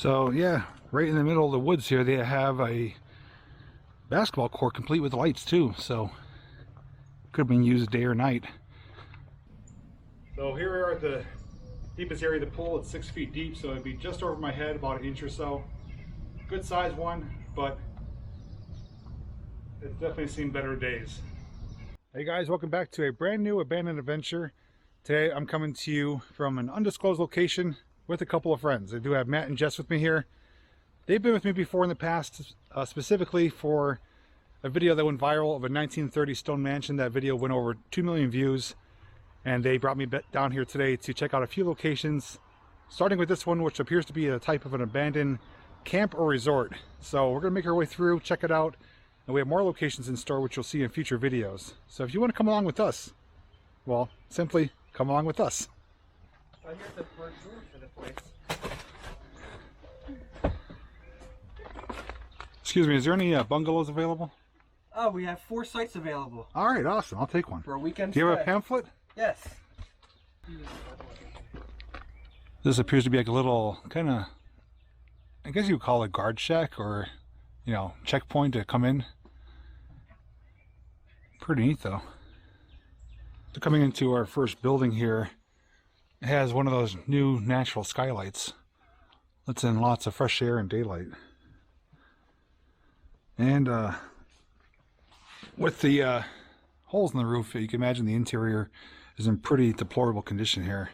So yeah, right in the middle of the woods here, they have a basketball court complete with lights too. So could have been used day or night. So here we are at the deepest area of the pool. It's 6 feet deep, so it'd be just over my head, about an inch or so. Good size one, but it's definitely seen better days. Hey guys, welcome back to a brand new abandoned adventure. Today I'm coming to you from an undisclosed location with a couple of friends. I do have Matt and Jess with me here. They've been with me before in the past, specifically for a video that went viral of a 1930 stone mansion. That video went over 2 million views, and they brought me down here today to check out a few locations, starting with this one, which appears to be a type of an abandoned camp or resort. So we're gonna make our way through, check it out, and we have more locations in store, which you'll see in future videos. So if you want to come along with us, well, simply come along with us. Here's the front door for the place. Excuse me, is there any bungalows available? Oh, we have 4 sites available. All right, awesome. I'll take one. For a weekend Do you have a stay. pamphlet? Yes. This appears to be like a little kind of, I guess you would call it a guard shack, or, you know, checkpoint to come in. Pretty neat though. So coming into our first building here, it has one of those new natural skylights. Lets in lots of fresh air and daylight. And with the holes in the roof, you can imagine the interior is in pretty deplorable condition here.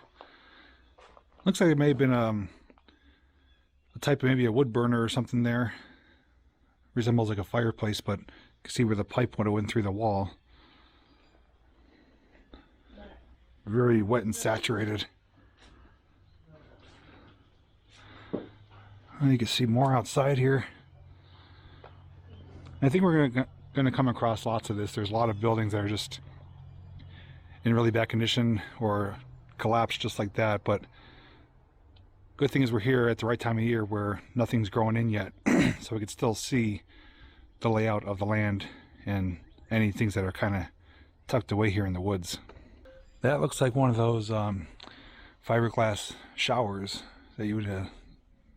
Looks like it may have been a type of maybe a wood burner or something there. Resembles like a fireplace, but you can see where the pipe would have went through the wall. Very wet and saturated. And you can see more outside here. I think we're going to come across lots of this. There's a lot of buildings that are just in really bad condition or collapsed just like that. But good thing is we're here at the right time of year where nothing's growing in yet. So we can still see the layout of the land and any things that are kind of tucked away here in the woods. That looks like one of those fiberglass showers that you would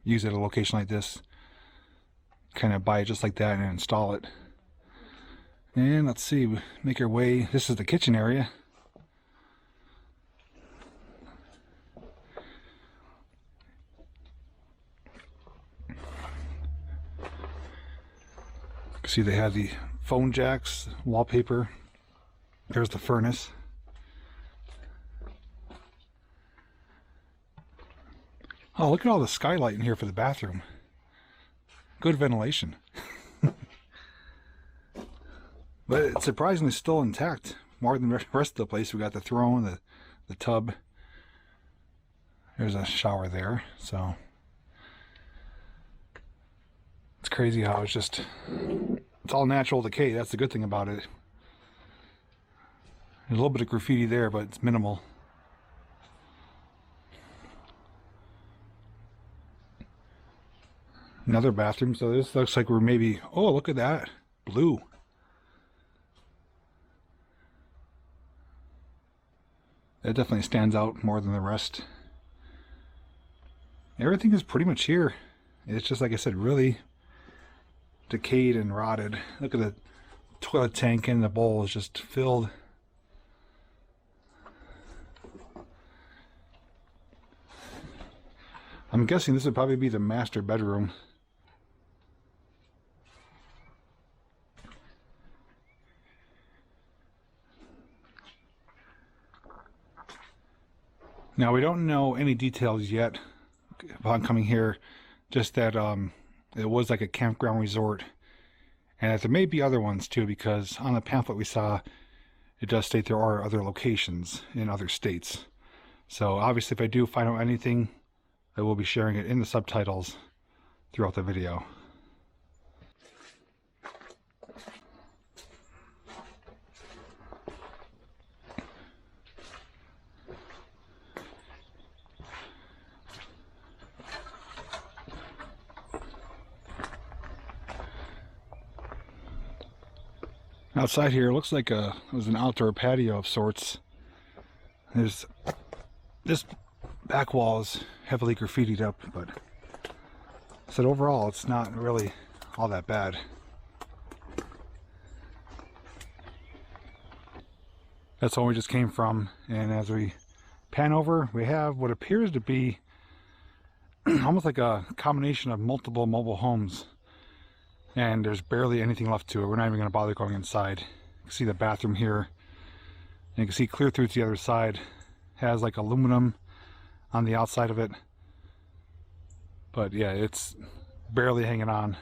use at a location like this. Kind of buy it just like that and install it. And let's see, make our way. This is the kitchen area. See, they have the phone jacks, wallpaper. There's the furnace. Oh, look at all the skylight in here for the bathroom. Good ventilation. But it's surprisingly still intact. More than the rest of the place. We got the throne, the tub. There's a shower there. So it's crazy how it's just, it's all natural decay. That's the good thing about it. There's a little bit of graffiti there, but it's minimal. Another bathroom. So this looks like we're maybe, oh, look at that. Blue. That definitely stands out more than the rest. Everything is pretty much here. It's just, like I said, really decayed and rotted. Look at the toilet tank, and the bowl is just filled. I'm guessing this would probably be the master bedroom. Now, we don't know any details yet upon coming here, just that it was like a campground resort, and that there may be other ones too, because on the pamphlet we saw, it does state there are other locations in other states. So obviously if I do find out anything, I will be sharing it in the subtitles throughout the video. Outside here, it looks like it was an outdoor patio of sorts. There's this back wall is heavily graffitied up, but said overall it's not really all that bad. That's where we just came from, and as we pan over, we have what appears to be almost like a combination of multiple mobile homes, and there's barely anything left to it. We're not even going to bother going inside. You can see the bathroom here, and you can see clear through to the other side. It has like aluminum on the outside of it, but yeah, it's barely hanging on.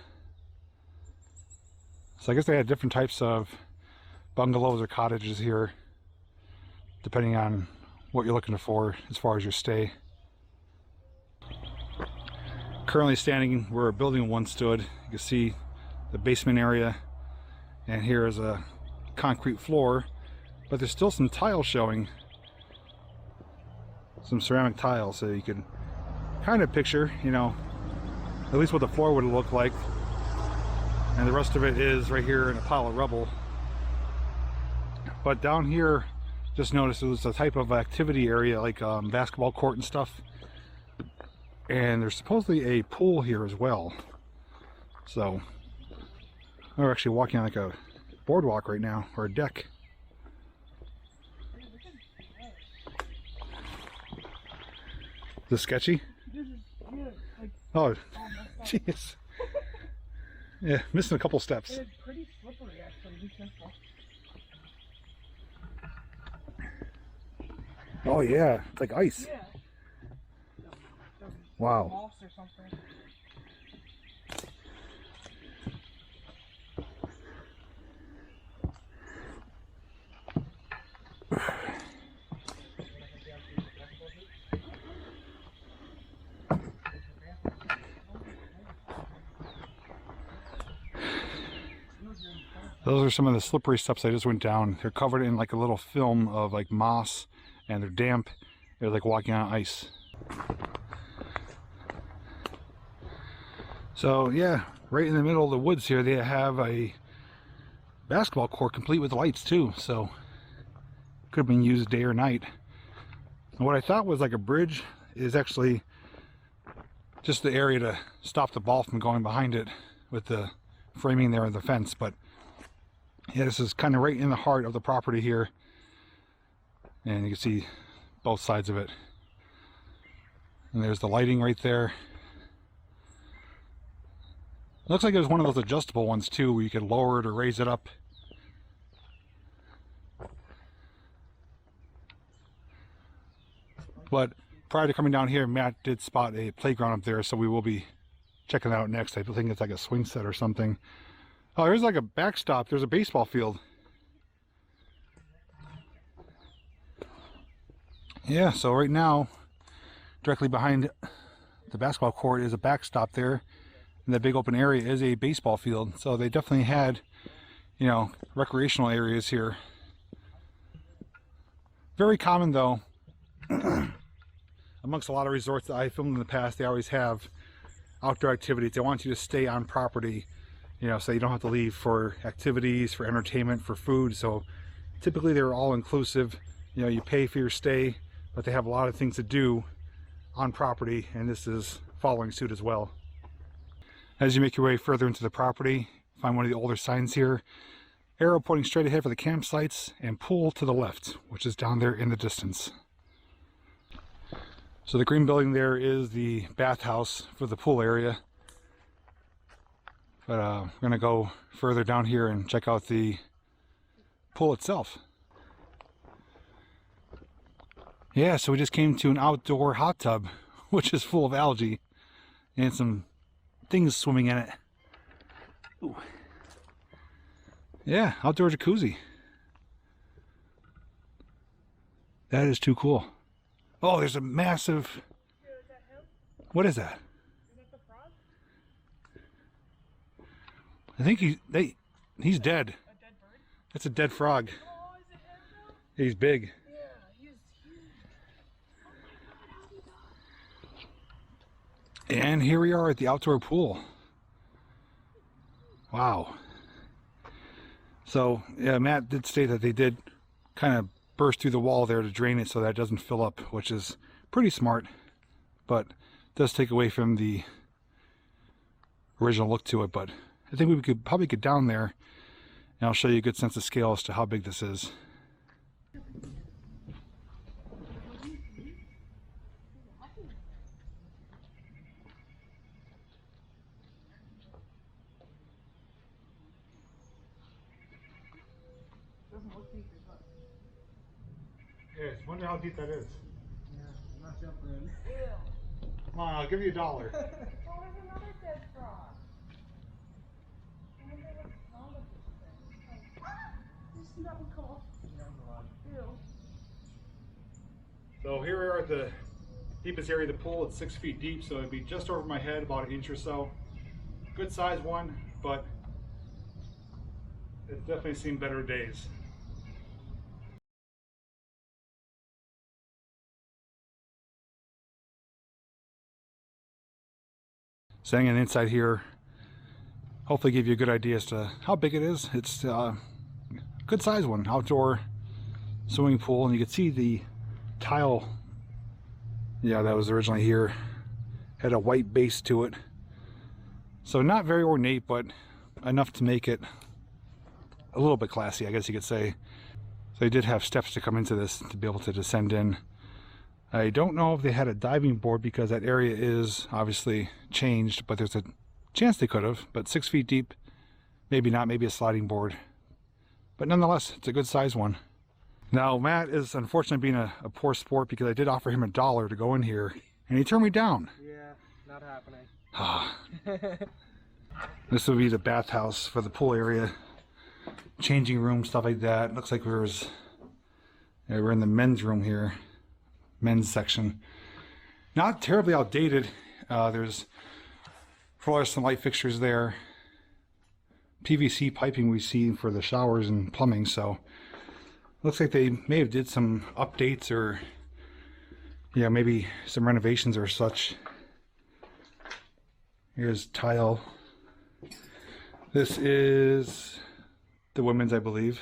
So I guess they had different types of bungalows or cottages here, depending on what you're looking for as far as your stay. Currently standing where building 1 stood. You can see the basement area, and here is a concrete floor, but there's still some tile showing, some ceramic tile, so you can kind of picture, you know, at least what the floor would look like. And the rest of it is right here in a pile of rubble. But down here, just noticed it was a type of activity area, like basketball court and stuff. And there's supposedly a pool here as well. So we're actually walking on like a boardwalk right now, or a deck. Is this sketchy? Oh, jeez. Yeah, missing a couple steps. It's pretty slippery, actually. Be careful. Oh yeah, it's like ice. Yeah. Wow. Moss or something. Those are some of the slippery steps I just went down. They're covered in like a little film of like moss, and they're damp. They're like walking on ice. So yeah, right in the middle of the woods here, they have a basketball court complete with lights too. So could have been used day or night. And what I thought was like a bridge is actually just the area to stop the ball from going behind it with the framing there of the fence. But yeah, this is kind of right in the heart of the property here, and you can see both sides of it. And there's the lighting right there. Looks like it was one of those adjustable ones too, where you could lower it or raise it up. But prior to coming down here, Matt did spot a playground up there, so we will be checking that out next. I think it's like a swing set or something. Oh, there's like a backstop. There's a baseball field. Yeah, so right now, directly behind the basketball court is a backstop there. And the big open area is a baseball field. So they definitely had, you know, recreational areas here. Very common though, amongst a lot of resorts that I filmed in the past, they always have outdoor activities. They want you to stay on property, you know, so you don't have to leave for activities, for entertainment, for food. So typically they're all inclusive. You know, you pay for your stay, but they have a lot of things to do on property, and this is following suit as well. As you make your way further into the property, find one of the older signs here. Arrow pointing straight ahead for the campsites, and pool to the left, which is down there in the distance. So the green building there is the bathhouse for the pool area. But we're going to go further down here and check out the pool itself. Yeah, so we just came to an outdoor hot tub, which is full of algae and some things swimming in it. Ooh. Yeah, outdoor jacuzzi. That is too cool. Oh, there's a massive... Is that him? What is that? Is that the frog? I think he's dead. A dead bird? That's a dead frog. Oh, is it him though? He's big. Yeah, he's huge. And here we are at the outdoor pool. Wow. So, yeah, Matt did state that they did kind of burst through the wall there to drain it so that it doesn't fill up, which is pretty smart, but does take away from the original look to it, but I think we could probably get down there and I'll show you a good sense of scale as to how big this is. Yeah, I wonder how deep that is. Yeah, I'm not jumping in. Ew. Come on, I'll give you $1. Oh, there's another dead frog. I wonder what's wrong with this thing. Did you see that one come off? Yeah, there's a lot. Ew. So here we are at the deepest area of the pool. It's 6 feet deep, so it'd be just over my head, about an inch or so. Good size one, but it's definitely seen better days. Standing on the inside here, hopefully give you a good idea as to how big it is. It's a good size one, outdoor swimming pool, and you can see the tile, yeah, that was originally here, had a white base to it. So not very ornate, but enough to make it a little bit classy, I guess you could say. So they did have steps to come into this to be able to descend in. I don't know if they had a diving board because that area is obviously changed, but there's a chance they could have. But 6 feet deep, maybe not, maybe a sliding board. But nonetheless, it's a good size one. Now, Matt is unfortunately being a poor sport because I did offer him $1 to go in here, and he turned me down. Yeah, not happening. This would be the bathhouse for the pool area. Changing room, stuff like that. Looks like we're in the men's room here. Men's section. Not terribly outdated. There's fluorescent light fixtures there. PVC piping we see for the showers and plumbing, so looks like they may have did some updates or yeah, maybe some renovations or such. Here's tile. This is the women's, I believe.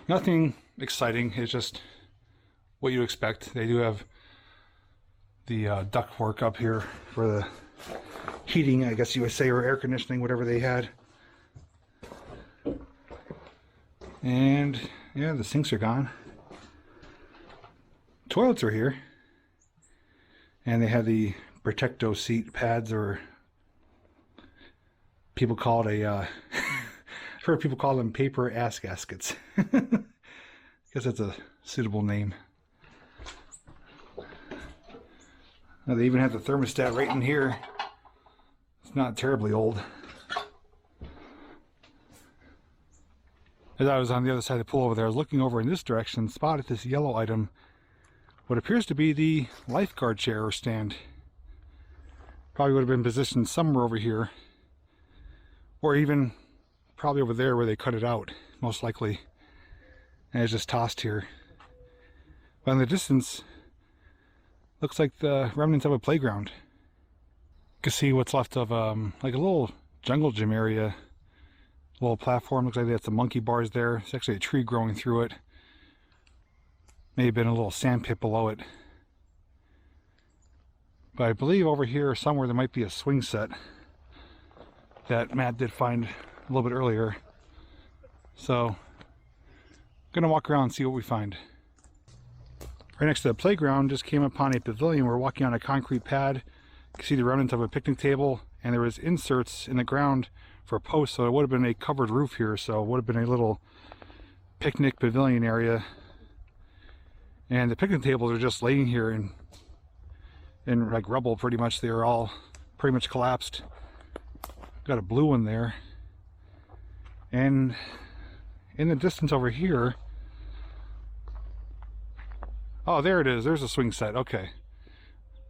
Nothing exciting, it's just what you expect. They do have the ductwork up here for the heating, I guess you would say, or air conditioning, whatever they had. And yeah, the sinks are gone. Toilets are here. And they have the Protecto seat pads, or people call it a, I've heard people call them paper ass gaskets. I guess that's a suitable name. Now they even have the thermostat right in here. It's not terribly old. As I was on the other side of the pool over there, I was looking over in this direction, spotted this yellow item. What appears to be the lifeguard chair or stand. Probably would have been positioned somewhere over here. Or even probably over there where they cut it out, most likely. And it's just tossed here. But in the distance, looks like the remnants of a playground. You can see what's left of like a little jungle gym area. A little platform, looks like they had some monkey bars there. There's actually a tree growing through it. May have been a little sand pit below it. But I believe over here somewhere there might be a swing set that Matt did find a little bit earlier. So gonna walk around and see what we find. Right next to the playground, just came upon a pavilion. We're walking on a concrete pad. You can see the remnants of a picnic table, and there was inserts in the ground for a post, so it would have been a covered roof here, so it would have been a little picnic pavilion area. And the picnic tables are just laying here in like rubble pretty much. They are all pretty much collapsed. Got a blue one there. And in the distance over here, oh, there it is. There's a swing set. Okay.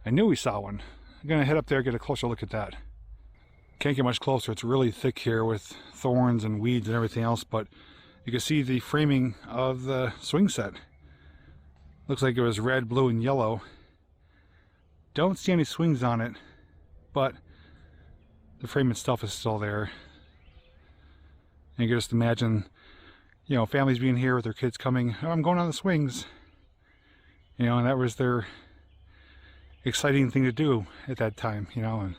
I knew we saw one. I'm gonna head up there, get a closer look at that. Can't get much closer. It's really thick here with thorns and weeds and everything else, but you can see the framing of the swing set. Looks like it was red, blue, and yellow. Don't see any swings on it, but the frame itself is still there. And you can just imagine, you know, families being here with their kids coming, oh, I'm going on the swings. You know, and that was their exciting thing to do at that time, you know, and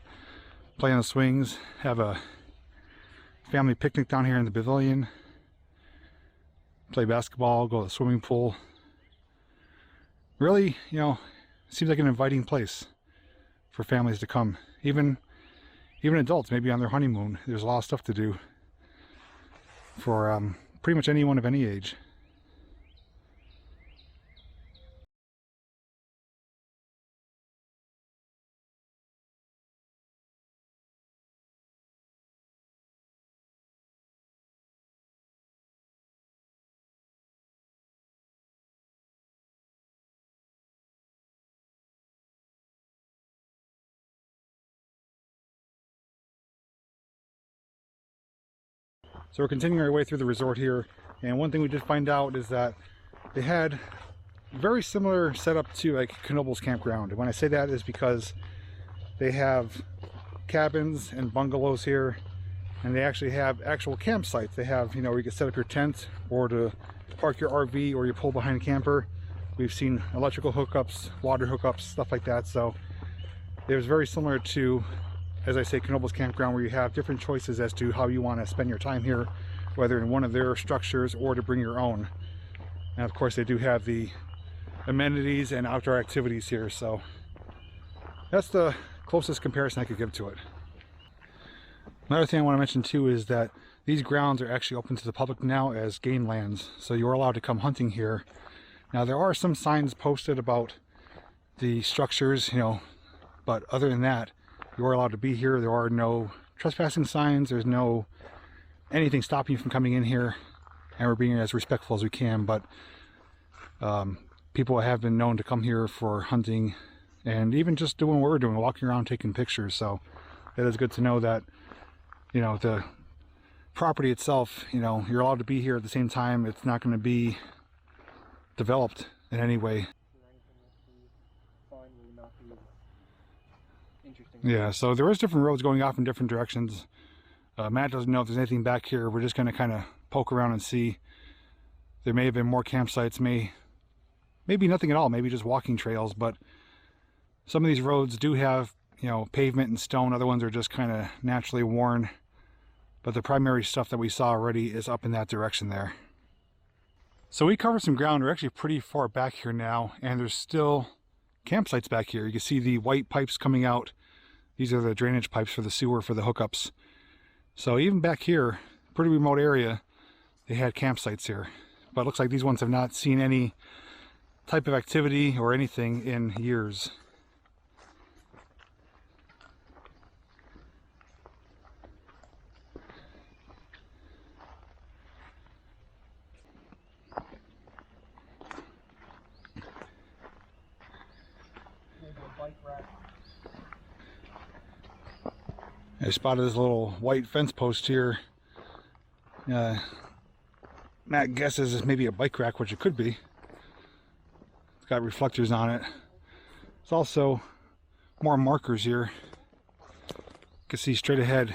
play on the swings, have a family picnic down here in the pavilion, play basketball, go to the swimming pool. Really, you know, seems like an inviting place for families to come. Even adults, maybe on their honeymoon. There's a lot of stuff to do for pretty much anyone of any age. So we're continuing our way through the resort here, and one thing we did find out is that they had very similar setup to like Knoebel's Campground. And when I say that is because they have cabins and bungalows here, and they actually have actual campsites. They have, you know, where you can set up your tent or to park your RV or you pull behind a camper. We've seen electrical hookups, water hookups, stuff like that. So it was very similar to, as I say, Knoebel's Campground, where you have different choices as to how you want to spend your time here, whether in one of their structures or to bring your own. And of course they do have the amenities and outdoor activities here, so that's the closest comparison I could give to it. Another thing I want to mention too is that these grounds are actually open to the public now as game lands, so you're allowed to come hunting here. Now there are some signs posted about the structures, you know, but other than that, you're allowed to be here. There are no trespassing signs. There's no anything stopping you from coming in here, and we're being as respectful as we can. But people have been known to come here for hunting and even just doing what we're doing, walking around taking pictures. So it is good to know that, you know, the property itself, you know, you're allowed to be here at the same time. It's not going to be developed in any way. Yeah, so there is different roads going off in different directions. Matt doesn't know if there's anything back here. We're just going to kind of poke around and see. There may have been more campsites, maybe nothing at all, maybe just walking trails, but some of these roads do have, you know, pavement and stone. Other ones are just kind of naturally worn, but the primary stuff that we saw already is up in that direction there. So we covered some ground. We're actually pretty far back here now, and there's still campsites back here. You can see the white pipes coming out. These are the drainage pipes for the sewer for the hookups. So even back here, pretty remote area, they had campsites here. But it looks like these ones have not seen any type of activity or anything in years. I spotted this little white fence post here. Matt guesses it's maybe a bike rack, which it could be. It's got reflectors on it. There's also more markers here. You can see straight ahead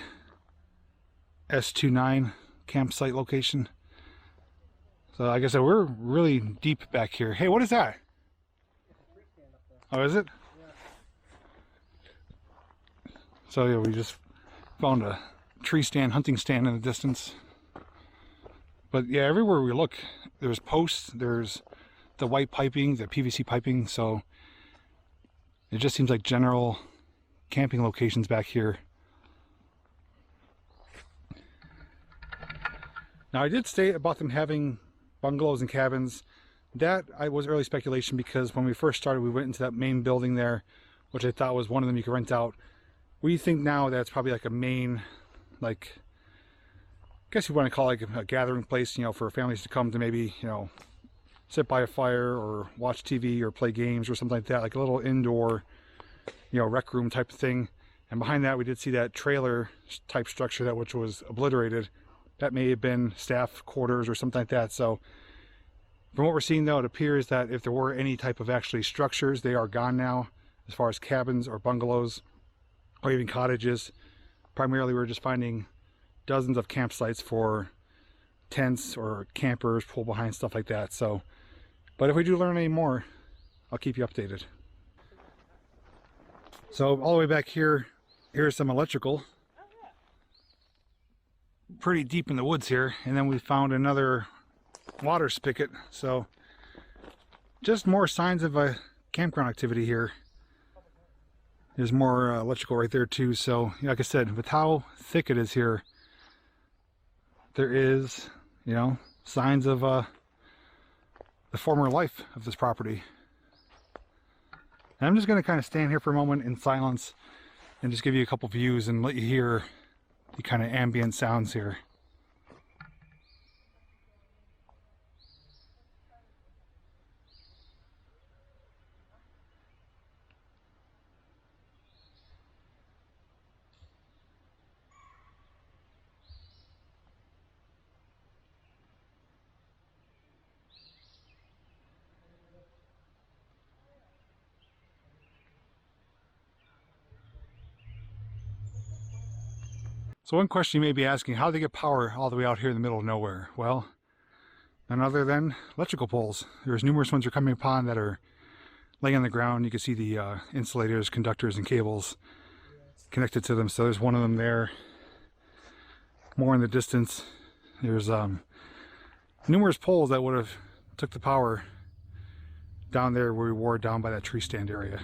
S29 campsite location. So like I said, we're really deep back here. Hey, what is that? Oh, is it? So yeah, we just found a tree stand, hunting stand in the distance. But yeah, everywhere we look, there's posts, there's the white piping, the PVC piping, so it just seems like general camping locations back here. Now I did state about them having bungalows and cabins. That was early speculation, because when we first started, we went into that main building there, which I thought was one of them you could rent out. We think now that it's probably like a main, like, I guess you want to call it like a gathering place, you know, for families to come to maybe, you know, sit by a fire or watch TV or play games or something like that, like a little indoor, you know, rec room type of thing. And behind that, we did see that trailer type structure, which was obliterated. That may have been staff quarters or something like that. So from what we're seeing though, it appears that if there were any type of actually structures, they are gone now, as far as cabins or bungalows or even cottages. Primarily we're just finding dozens of campsites for tents or campers, pull behind, stuff like that. So, but if we do learn any more, I'll keep you updated. So all the way back here, here's some electrical. Pretty deep in the woods here, and then we found another water spigot. So just more signs of a campground activity here. There's more electrical right there too. So like I said, with how thick it is here, there is, you know, signs of the former life of this property. And I'm just going to kind of stand here for a moment in silence and just give you a couple views and let you hear the kind of ambient sounds here. So one question you may be asking, how do they get power all the way out here in the middle of nowhere? Well, none other than electrical poles. There's numerous ones you're coming upon that are laying on the ground. You can see the insulators, conductors, and cables connected to them. So there's one of them there. More in the distance, there's numerous poles that would have took the power down there where we were down by that tree stand area.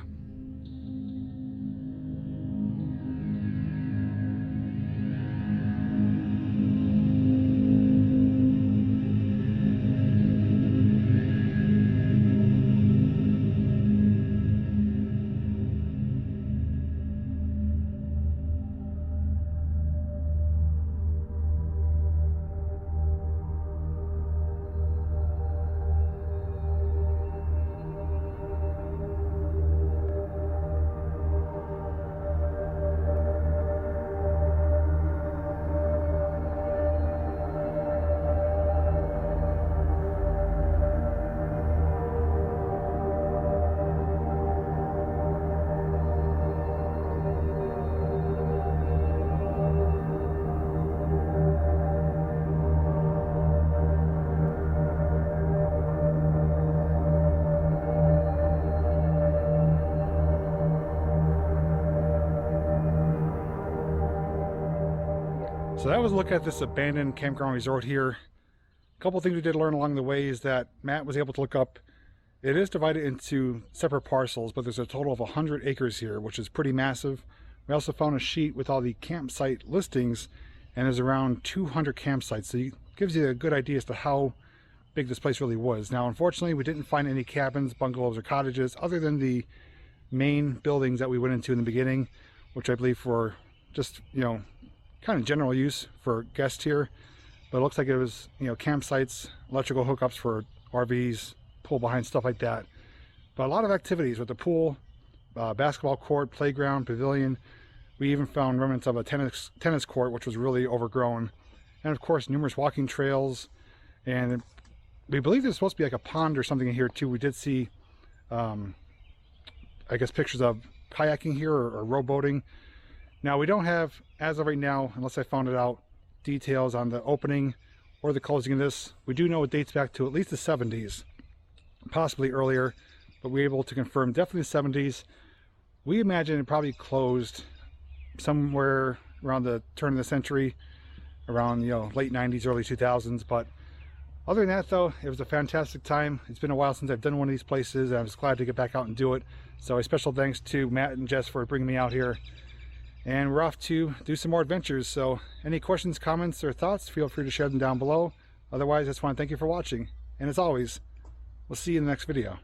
So that was a look at this abandoned campground resort here. A couple things we did learn along the way is that Matt was able to look up, it is divided into separate parcels, but there's a total of 100 acres here, which is pretty massive. We also found a sheet with all the campsite listings, and there's around 200 campsites, so it gives you a good idea as to how big this place really was. Now, unfortunately, we didn't find any cabins, bungalows, or cottages other than the main buildings that we went into in the beginning, which I believe were just, you know, kind of general use for guests here. But it looks like it was, you know, campsites, electrical hookups for RVs, pool behind, stuff like that. But a lot of activities with the pool, basketball court, playground, pavilion. We even found remnants of a tennis court, which was really overgrown. And of course, numerous walking trails. And we believe there's supposed to be like a pond or something in here too. We did see, I guess, pictures of kayaking here or rowboating. Now, we don't have, as of right now, unless I found it out, details on the opening or the closing of this. We do know it dates back to at least the 70s, possibly earlier, but we're able to confirm definitely the 70s. We imagine it probably closed somewhere around the turn of the century, around, you know, late 90s, early 2000s. But other than that, though, it was a fantastic time. It's been a while since I've done one of these places, and I was glad to get back out and do it. So a special thanks to Matt and Jess for bringing me out here. And we're off to do some more adventures. So any questions, comments, or thoughts, feel free to share them down below. Otherwise, I just want to thank you for watching. And as always, we'll see you in the next video.